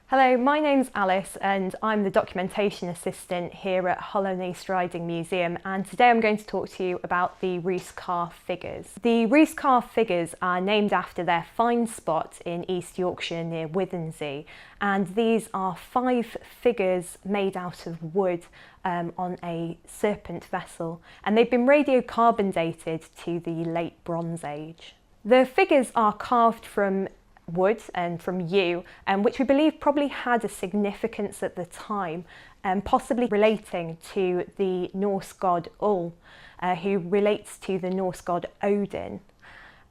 Hello, my name's Alice and I'm the documentation assistant here at Hull and East Riding Museum, and today I'm going to talk to you about the Roos Carr figures. The Roos Carr figures are named after their find spot in East Yorkshire near Withensea, and these are 5 figures made out of wood on a serpent vessel, and they've been radiocarbon dated to the late Bronze Age. The figures are carved from wood and from yew, which we believe probably had a significance at the time, possibly relating to the Norse god Ul, who relates to the Norse god Odin,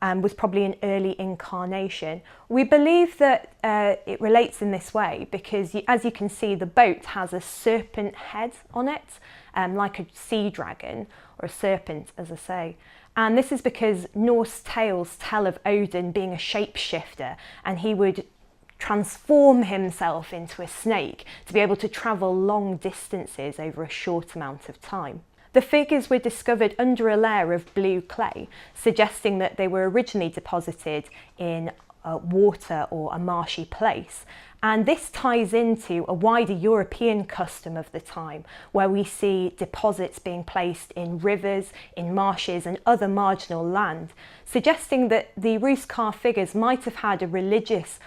and was probably an early incarnation. We believe that it relates in this way because, as you can see, the boat has a serpent head on it, like a sea dragon or a serpent, as I say. And this is because Norse tales tell of Odin being a shapeshifter, and he would transform himself into a snake to be able to travel long distances over a short amount of time. The figures were discovered under a layer of blue clay, suggesting that they were originally deposited in water or a marshy place. And this ties into a wider European custom of the time, where we see deposits being placed in rivers, in marshes and other marginal land, suggesting that the Roos Carr figures might have had a religious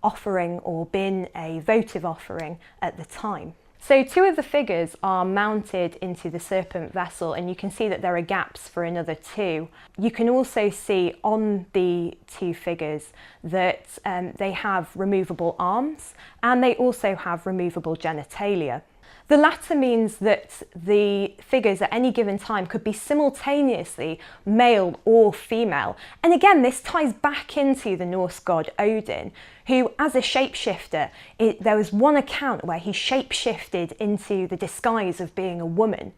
offering or been a votive offering at the time. So 2 of the figures are mounted into the serpent vessel, and you can see that there are gaps for another 2. You can also see on the 2 figures that they have removable arms, and they also have removable genitalia. The latter means that the figures at any given time could be simultaneously male or female. And again, this ties back into the Norse god Odin, who, as a shapeshifter, there was one account where he shapeshifted into the disguise of being a woman.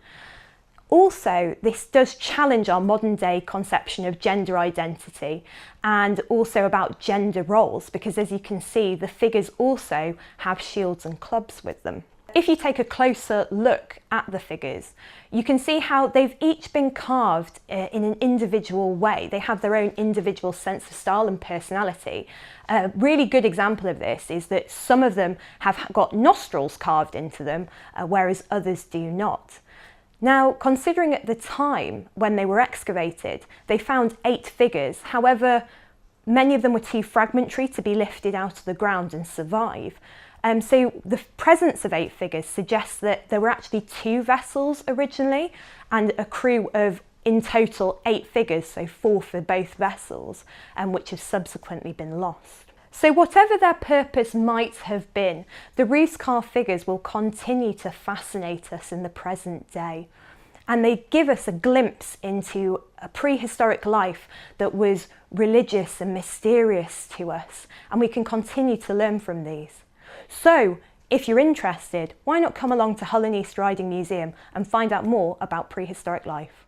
Also, this does challenge our modern day conception of gender identity and also about gender roles, because as you can see, the figures also have shields and clubs with them. If you take a closer look at the figures, you can see how they've each been carved in an individual way. They have their own individual sense of style and personality. A really good example of this is that some of them have got nostrils carved into them, whereas others do not. Now, considering at the time when they were excavated, they found 8 figures. However, many of them were too fragmentary to be lifted out of the ground and survive. So the presence of 8 figures suggests that there were actually 2 vessels originally, and a crew of, in total, 8 figures, so 4 for both vessels, which have subsequently been lost. So whatever their purpose might have been, the Roos Carr figures will continue to fascinate us in the present day. And they give us a glimpse into a prehistoric life that was religious and mysterious to us, and we can continue to learn from these. So, if you're interested, why not come along to Hull and East Riding Museum and find out more about prehistoric life?